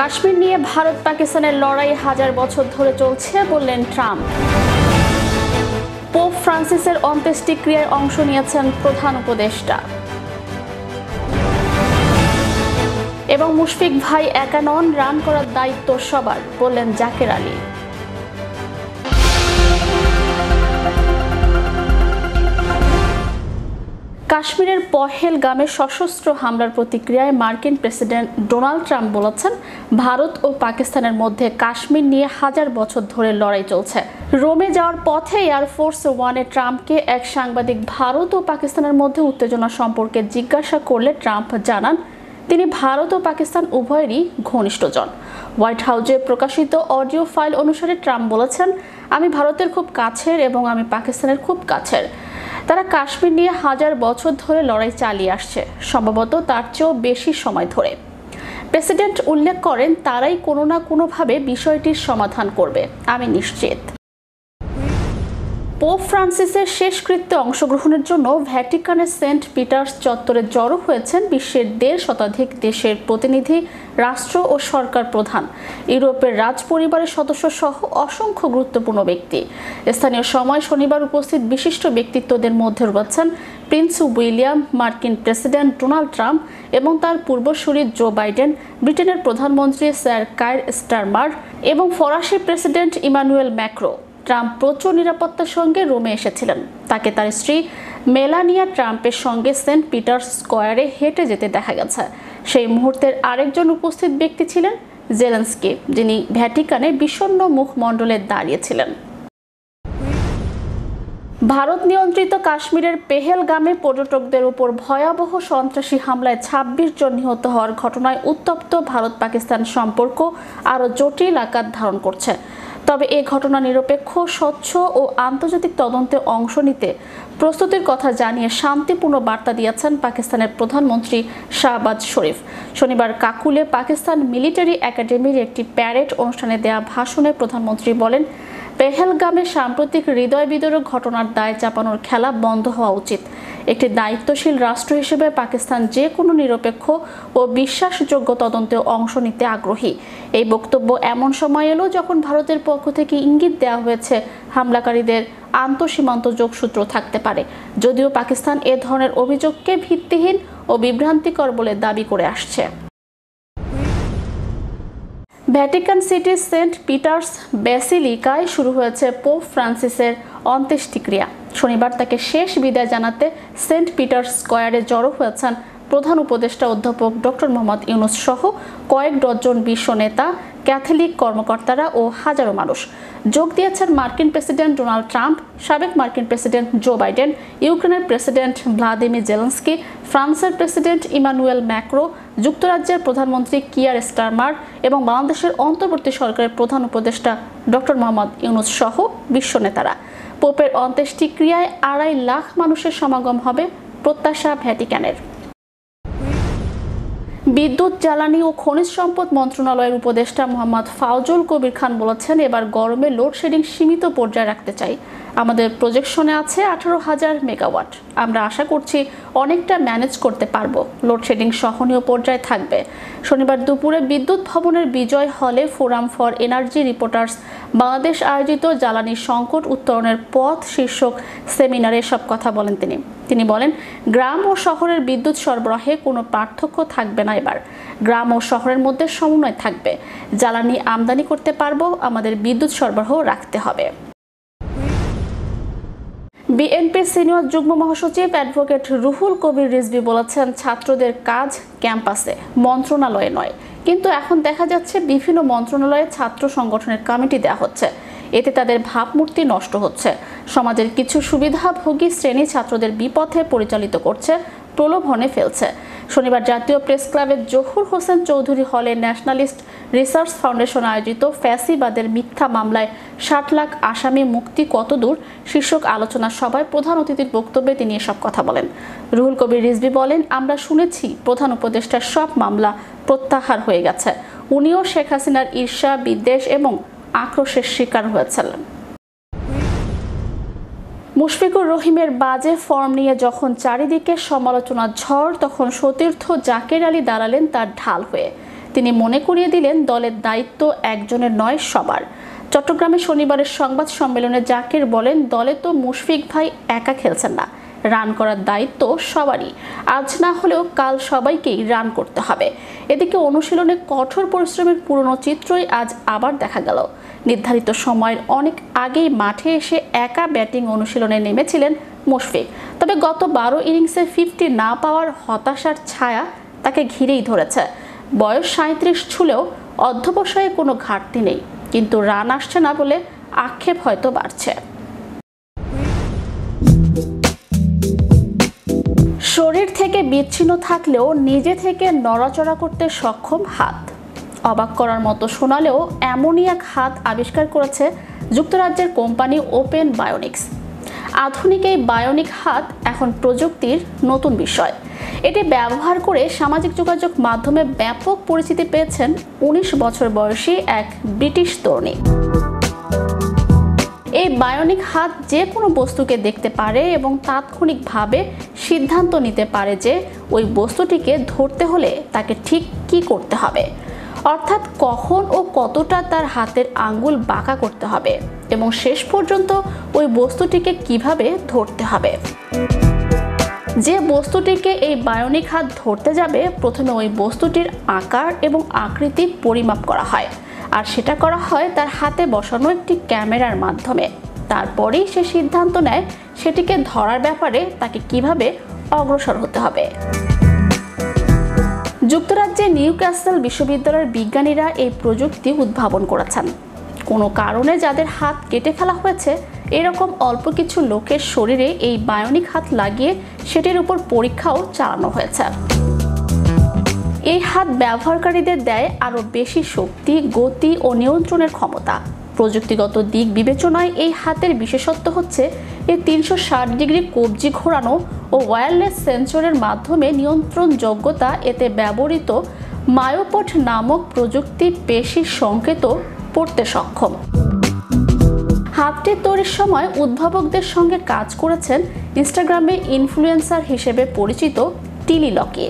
কাশ্মীর নিয়ে ভারত পাকিস্তানের লড়াই হাজার বছর ধরে চলছে বললেন ট্রাম্প। পোপ ফ্রান্সিসের অন্ত্যেষ্টিক্রিয়ায় অংশ নিয়েছেন প্রধান উপদেষ্টা। এবং মুশফিক ভাই একা নন, রান করার দায়িত্ব সবার বললেন জাকের আলী। কাশ্মীরের পহেলগামে সশস্ত্র হামলার প্রতিক্রিয়ায় মার্কিন প্রেসিডেন্ট ডোনাল্ড ট্রাম্প বলেছেন, ভারত ও পাকিস্তানের মধ্যে কাশ্মীর নিয়ে হাজার বছর ধরে লড়াই চলছে। রোমে যাওয়ার পথে এয়ারফোর্স ওয়ানে ট্রাম্পকে এক সাংবাদিক ভারত ও পাকিস্তানের মধ্যে উত্তেজনা সম্পর্কে জিজ্ঞাসা করলে ট্রাম্প জানান, তিনি ভারত ও পাকিস্তান উভয়েরই ঘনিষ্ঠজন। হোয়াইট হাউসে প্রকাশিত অডিও ফাইল অনুসারে ট্রাম্প বলেছেন, আমি ভারতের খুব কাছের এবং আমি পাকিস্তানের খুব কাছের। তারা কাশ্মীর নিয়ে হাজার বছর ধরে লড়াই চালিয়ে আসছে, সম্ভবত তার চেয়েও বেশি সময় ধরে। প্রেসিডেন্ট উল্লেখ করেন, তারাই কোনো না কোনোভাবে বিষয়টির সমাধান করবে, আমি নিশ্চিত। পোপ ফ্রান্সিসের শেষকৃত্যে অংশগ্রহণের জন্য ভ্যাটিকানের সেন্ট পিটার্স চত্বরে জড়ো হয়েছেন বিশ্বের 1.5 শতাধিক দেশের প্রতিনিধি, রাষ্ট্র ও সরকার প্রধান, ইউরোপের রাজ পরিবারের সদস্য সহ অসংখ্য গুরুত্বপূর্ণ ব্যক্তি। স্থানীয় সময় শনিবার উপস্থিত বিশিষ্ট ব্যক্তিত্বদের মধ্যে রয়েছেন প্রিন্স উইলিয়াম, মার্কিন প্রেসিডেন্ট ডোনাল্ড ট্রাম্প এবং তার পূর্বসূরি জো বাইডেন, ব্রিটেনের প্রধানমন্ত্রী স্যার কায়ের স্টারমার এবং ফরাসি প্রেসিডেন্ট ইমানুয়েল ম্যাক্রো। ট্রাম্প প্রচুর নিরাপত্তার সঙ্গে রোমে এসেছিলেন। তাকে তার স্ত্রী মেলানিয়া ট্রাম্পের সঙ্গে সেন্ট পিটার্স স্কয়ারে হেঁটে যেতে দেখা গেছে। সেই মুহূর্তের আরেকজন উপস্থিত ব্যক্তি ছিলেন জেলেন্সকি, যিনি ভ্যাটিকানে বিষণ্ণ মুখমণ্ডলে দাঁড়িয়েছিলেন। ভারত নিয়ন্ত্রিত কাশ্মীরের পেহেলগামে পর্যটকদের উপর ভয়াবহ সন্ত্রাসী হামলায় 26 জন নিহত হওয়ার ঘটনায় উত্তপ্ত ভারত পাকিস্তান সম্পর্ক আরও জটিল আকার ধারণ করছে। তবে এই ঘটনা নিরপেক্ষ, স্বচ্ছ ও আন্তর্জাতিক তদন্তে অংশ নিতে প্রস্তুতির কথা জানিয়ে শান্তিপূর্ণ বার্তা দিয়েছেন পাকিস্তানের প্রধানমন্ত্রী শাহবাজ শরীফ। শনিবার কাকুলে পাকিস্তান মিলিটারি একাডেমির একটি প্যারেড অনুষ্ঠানে দেয়া ভাষণে প্রধানমন্ত্রী বলেন, পেহেলগামে সাম্প্রতিক হৃদয় বিদারক ঘটনার দায় চাপানোর খেলা বন্ধ হওয়া উচিত। একটি দায়িত্বশীল রাষ্ট্র হিসেবে পাকিস্তান যে কোনো নিরপেক্ষ ও বিশ্বাসযোগ্য তদন্তে অংশ নিতে আগ্রহী। এই বক্তব্য এমন সময় এলো যখন ভারতের পক্ষ থেকে ইঙ্গিত দেওয়া হয়েছে হামলাকারীদের আন্তঃসীমান্ত যোগসূত্র থাকতে পারে, যদিও পাকিস্তান এ ধরনের অভিযোগকে ভিত্তিহীন ও বিভ্রান্তিকর বলে দাবি করে আসছে। ভ্যাটিকান সিটির সেন্ট পিটার্স ব্যাসিলিকায় শুরু হয়েছে পোপ ফ্রান্সিসের অন্ত্যেষ্টিক্রিয়া। শনিবার তাকে শেষ বিদায় জানাতে সেন্ট পিটার্স স্কয়ারে জড়ো হয়েছেন প্রধান উপদেষ্টা অধ্যাপক ডক্টর মোহাম্মদ ইউনুস সহ কয়েক ডজন বিশ্ব নেতা, ক্যাথলিক কর্মকর্তারা ও হাজারো মানুষ। যোগ দিয়েছেন মার্কিন প্রেসিডেন্ট ডোনাল্ড ট্রাম্প, সাবেক মার্কিন প্রেসিডেন্ট জো বাইডেন, ইউক্রেনের প্রেসিডেন্ট ভ্লাদিমির জেলেন্সকি, ফ্রান্সের প্রেসিডেন্ট ইমানুয়েল ম্যাক্রো, যুক্তরাজ্যের প্রধানমন্ত্রী কিয়ার স্টারমার এবং বাংলাদেশের অন্তর্বর্তী সরকারের প্রধান উপদেষ্টা ডক্টর মোহাম্মদ ইউনুস সহ বিশ্ব নেতারা। পোপের অন্ত্যেষ্টিক্রিয়ায় 2.5 লাখ মানুষের সমাগম হবে প্রত্যাশা ভ্যাটিকানের। বিদ্যুৎ, জ্বালানি ও খনিজ সম্পদ মন্ত্রণালয়ের উপদেষ্টা মোহাম্মদ ফাউজুল কবির খান বলেছেন, এবার গরমে লোডশেডিং সীমিত পর্যায়ে রাখতে চাই। আমাদের প্রজেকশনে আছে 18,000 মেগাওয়াট। আমরা আশা করছি অনেকটা ম্যানেজ করতে পারবো। লোডশেডিং সহনীয় পর্যায়ে থাকবে। শনিবার দুপুরে বিদ্যুৎ ভবনের বিজয় হলে forum for energy reporters Bangladesh আয়োজিত জ্বালানি সংকট উত্তরণের পথ শীর্ষক সেমিনারে এসব কথা বলেন তিনি বলেন, গ্রাম ও শহরের বিদ্যুৎ সরবরাহে কোনো পার্থক্য থাকবে না। এবার গ্রাম ও শহরের মধ্যে সমন্বয় থাকবে। জ্বালানি আমদানি করতে পারবো, আমাদের বিদ্যুৎ সরবরাহ রাখতে হবে। বিএনপির সিনিয়র যুগ্ম মহাসচিব অ্যাডভোকেট রুহুল কবির রিজভী বলেছেন, ছাত্রদের কাজ ক্যাম্পাসে, মন্ত্রণালয়ে নয়। কিন্তু এখন দেখা যাচ্ছে বিভিন্ন মন্ত্রণালয়ে ছাত্র সংগঠনের কমিটি দেওয়া হচ্ছে। এতে তাদের ভাবমূর্তি নষ্ট হচ্ছে। সমাজের কিছু সুবিধাভোগী শ্রেণী ছাত্রদের বিপথে পরিচালিত করছে, প্রলোভনে ফেলছে। শনিবার জাতীয় প্রেস ক্লাবের জহুর হোসেন চৌধুরী হলে ন্যাশনালিস্ট রিসার্চ ফাউন্ডেশন আয়োজিত ফ্যাসিবাদের মিথ্যা মামলায় 60 লাখ আসামি মুক্তি কতদূর শীর্ষক আলোচনা সভায় প্রধান অতিথির বক্তব্যে তিনি এসব কথা বলেন। রুহুল কবির রিজভী বলেন, আমরা শুনেছি প্রধান উপদেষ্টার সব মামলা প্রত্যাহার হয়ে গেছে। উনিও শেখ হাসিনার ঈর্ষা, বিদ্বেষ এবং আক্রোশের শিকার হয়েছিলেন। মুশফিকুর রহিমের বাজে ফর্ম নিয়ে যখন চারিদিকে সমালোচনার ঝড়, তখন সতীর্থ জাকের আলী দাঁড়ালেন তার ঢাল হয়ে। তিনি মনে করিয়ে দিলেন দলের দায়িত্ব একজনের নয়, সবার। চট্টগ্রামে শনিবারের সংবাদ সম্মেলনে জাকির বলেন, দলে তো মুশফিক ভাই একা খেলছেন না, রান করার দায়িত্ব সবারই। আজ না হলেও কাল সবাইকেই রান করতে হবে। এদিকে অনুশীলনে কঠোর পরিশ্রমের পুরনো চিত্রই আজ আবার দেখা গেল। নির্ধারিত সময়ের অনেক আগেই মাঠে এসে একা ব্যাটিং অনুশীলনে নেমেছিলেন মুশফিক। তবে গত 12 ইনিংসে 50 না পাওয়ার হতাশার ছায়া তাকে ঘিরেই ধরেছে। বয়স 37 ছুলেও অধ্যবসায়ে কোনো ঘাটতি নেই, কিন্তু রান আসছে না বলে আক্ষেপ হয়তো বাড়ছে। শরীর থেকে বিচ্ছিন্ন থাকলেও নিজে থেকে নড়াচড়া করতে সক্ষম হাত। অবাক করার মতো শোনালেও এমনই এক হাত আবিষ্কার করেছে যুক্তরাজ্যের কোম্পানি ওপেন বায়োনিক্স। আধুনিক এই বায়োনিক হাত এখন প্রযুক্তির নতুন বিষয়। এটি ব্যবহার করে সামাজিক যোগাযোগ মাধ্যমে ব্যাপক পরিচিতি পেয়েছেন 19 বছর বয়সী এক ব্রিটিশ তরুণী। এই বায়োনিক হাত যে কোনো বস্তুকে দেখতে পারে এবং তাৎক্ষণিকভাবে সিদ্ধান্ত নিতে পারে যে ওই বস্তুটিকে ধরতে হলে তাকে ঠিক কী করতে হবে, অর্থাৎ কখন ও কতটা তার হাতের আঙ্গুল বাঁকা করতে হবে এবং শেষ পর্যন্ত ওই বস্তুটিকে কিভাবে ধরতে হবে। যে বস্তুটিকে এই বায়োনিক হাত ধরতে যাবে, প্রথমে ওই বস্তুটির আকার এবং আকৃতি পরিমাপ করা হয়, আর সেটা করা হয় তার হাতে বসানো একটি ক্যামেরার মাধ্যমে। তারপরেই সে সিদ্ধান্ত নেয় সেটিকে ধরার ব্যাপারে তাকে কিভাবে অগ্রসর হতে হবে। যুক্তরাজ্যের নিউক্যাসল বিশ্ববিদ্যালয়ের বিজ্ঞানীরা এই প্রযুক্তি উদ্ভাবন করেছেন। কোনো কারণে যাদের হাত কেটে ফেলা হয়েছে, এরকম অল্প কিছু লোকের শরীরে এই বায়োনিক হাত লাগিয়ে সেটির উপর পরীক্ষাও চালানো হয়েছে। এই হাত ব্যবহারকারীদের দেয় আরও বেশি শক্তি, গতি ও নিয়ন্ত্রণের ক্ষমতা। প্রযুক্তিগত দিক বিবেচনায় এই হাতের বিশেষত্ব হচ্ছে এর 360 ডিগ্রি কবজি ঘোরানো ও ওয়্যারলেস সেন্সরের মাধ্যমে নিয়ন্ত্রণ যোগ্যতা। এতে ব্যবহৃত মায়োপড নামক প্রযুক্তি পেশির সংকেত পড়তে সক্ষম। হাতটি তৈরির সময় উদ্ভাবকদের সঙ্গে কাজ করেছেন ইনস্টাগ্রামে ইনফ্লুয়েন্সার হিসেবে পরিচিত টিলি লকি।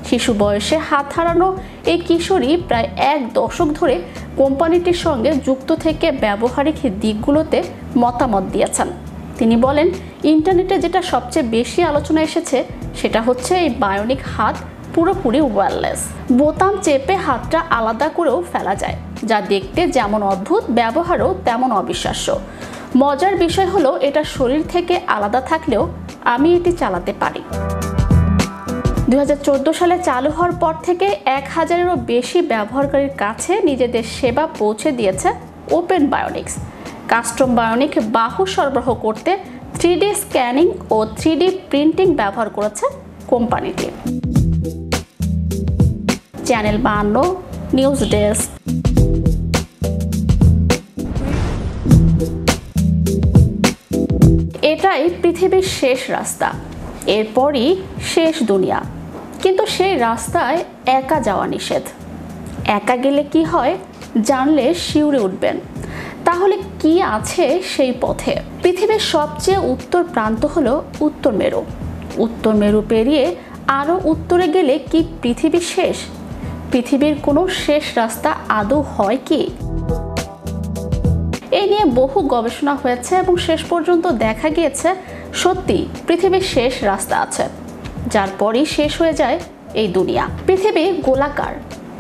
শিশু বয়সে হাত হারানো এই কিশোরী প্রায় 1 দশক ধরে কোম্পানিটির সঙ্গে যুক্ত থেকে ব্যবহারিক দিকগুলোতে মতামত দিয়েছেন। তিনি বলেন, ইন্টারনেটে যেটা সবচেয়ে বেশি আলোচনা এসেছে সেটা হচ্ছে এই বায়োনিক হাত পুরোপুরি ওয়্যারলেস। বোতাম চেপে হাতটা আলাদা করেও ফেলা যায়, যা দেখতে যেমন অদ্ভুত, ব্যবহারও তেমন অবিশ্বাস্য। মজার বিষয় হলো, এটা শরীর থেকে আলাদা থাকলেও আমি এটি চালাতে পারি। 2014 সালে চালু হওয়ার পর থেকে 1000-এরও বেশি ব্যবহারকারীর কাছে নিজেদের সেবা পৌঁছে দিয়েছে ওপেন বায়োনিক্স। কাস্টম বায়োনিক বাহু সরবরাহ করতে 3D স্ক্যানিং ও 3D প্রিন্টিং ব্যবহার করেছে কোম্পানিটি। Channel 52 news desk. এটাই পৃথিবীর শেষ রাস্তা, এরপরই শেষ দুনিয়া। কিন্তু সেই রাস্তায় একা যাওয়া নিষেধ। একা গেলে কি হয় জানলে শিউরে উঠবেন। তাহলে কি আছে সেই পথে? পৃথিবীর সবচেয়ে উত্তর প্রান্ত হলো উত্তর মেরু। উত্তর মেরু পেরিয়ে আরও উত্তরে গেলে কি পৃথিবী শেষ? পৃথিবীর কোনো শেষ রাস্তা আদৌ হয় কি? এই নিয়ে বহু গবেষণা হয়েছে এবং শেষ পর্যন্ত দেখা গিয়েছে সত্যি পৃথিবীর শেষ রাস্তা আছে, যার পরই শেষ হয়ে যায় এই দুনিয়া। পৃথিবী গোলাকার,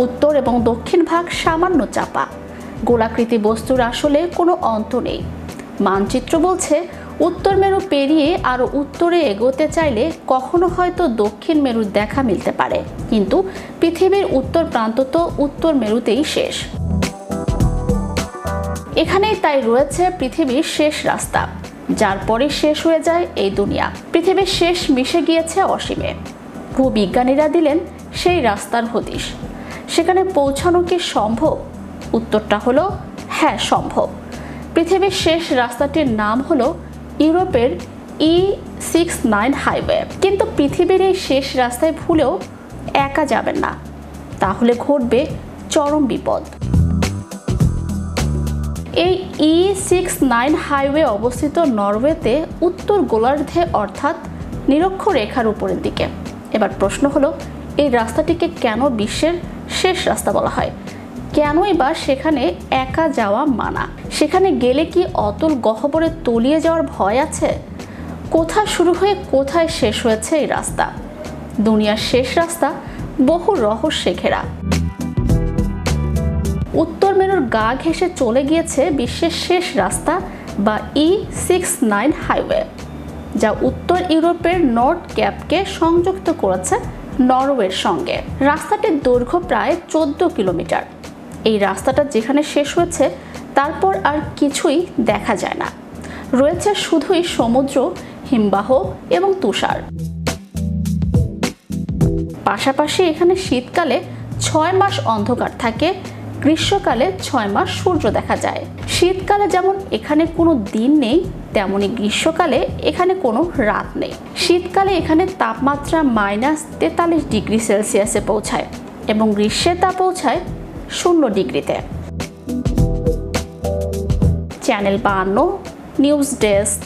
উত্তর এবং দক্ষিণ ভাগ সামান্য চাপা। গোলাকৃতি বস্তুর আসলে কোনো অন্ত নেই। মানচিত্র বলছে উত্তর মেরু পেরিয়ে আরও উত্তরে এগোতে চাইলে কখনো হয়তো দক্ষিণ মেরুর দেখা মিলতে পারে, কিন্তু পৃথিবীর উত্তর প্রান্ত তো উত্তর মেরুতেই শেষ। এখানেই তাই রয়েছে পৃথিবীর শেষ রাস্তা, যার পরে শেষ হয়ে যায় এই দুনিয়া। পৃথিবীর শেষ মিশে গিয়েছে অসীমে। ভূবিজ্ঞানীরা দিলেন সেই রাস্তার হদিশ। সেখানে পৌঁছানো কি সম্ভব? উত্তরটা হলো হ্যাঁ, সম্ভব। পৃথিবীর শেষ রাস্তাটির নাম হলো ইউরোপের E69 হাইওয়ে। কিন্তু পৃথিবীর এই শেষ রাস্তায় ভুলেও একা যাবেন না, তাহলে ঘটবে চরম বিপদ। এই E69 হাইওয়ে অবস্থিত নরওয়েতে উত্তর গোলার্ধে, অর্থাৎ নিরক্ষরেখার উপরের দিকে। এবার প্রশ্ন হলো, এই রাস্তাটিকে কেন বিশ্বের শেষ রাস্তা বলা হয়। কেনই বা সেখানে একা যাওয়া মানা? সেখানে গেলে কি অতল গহ্বরে তলিয়ে যাওয়ার ভয় আছে? কোথায় শুরু হয়ে কোথায় শেষ হয়েছে এই রাস্তা? দুনিয়ার শেষ রাস্তা বহু রহস্যে ঘেরা। উত্তর মেরুর গা ঘেঁষে চলে গিয়েছে বিশ্বের শেষ রাস্তা বা E69 হাইওয়ে, যা উত্তর ইউরোপের নর্থ ক্যাপকে সংযুক্ত করেছে নরওয়ের সঙ্গে। রাস্তাটির দৈর্ঘ্য প্রায় 14 কিলোমিটার। এই রাস্তাটা যেখানে শেষ হয়েছে তারপর আর কিছুই দেখা যায় না, রয়েছে শুধুই সমুদ্র, হিমবাহ এবং তুষার। পাশাপাশি এখানে শীতকালে 6 মাস অন্ধকার থাকে, গ্রীষ্মকালে 6 মাস সূর্য দেখা যায়। শীতকালে যেমন এখানে কোনো দিন নেই, তেমনি গ্রীষ্মকালে এখানে কোনো রাত নেই। শীতকালে এখানে তাপমাত্রা -43 ডিগ্রি সেলসিয়াসে পৌঁছায় এবং গ্রীষ্মে তা পৌঁছায় 0 ডিগ্রিতে। Channel 52 news desk.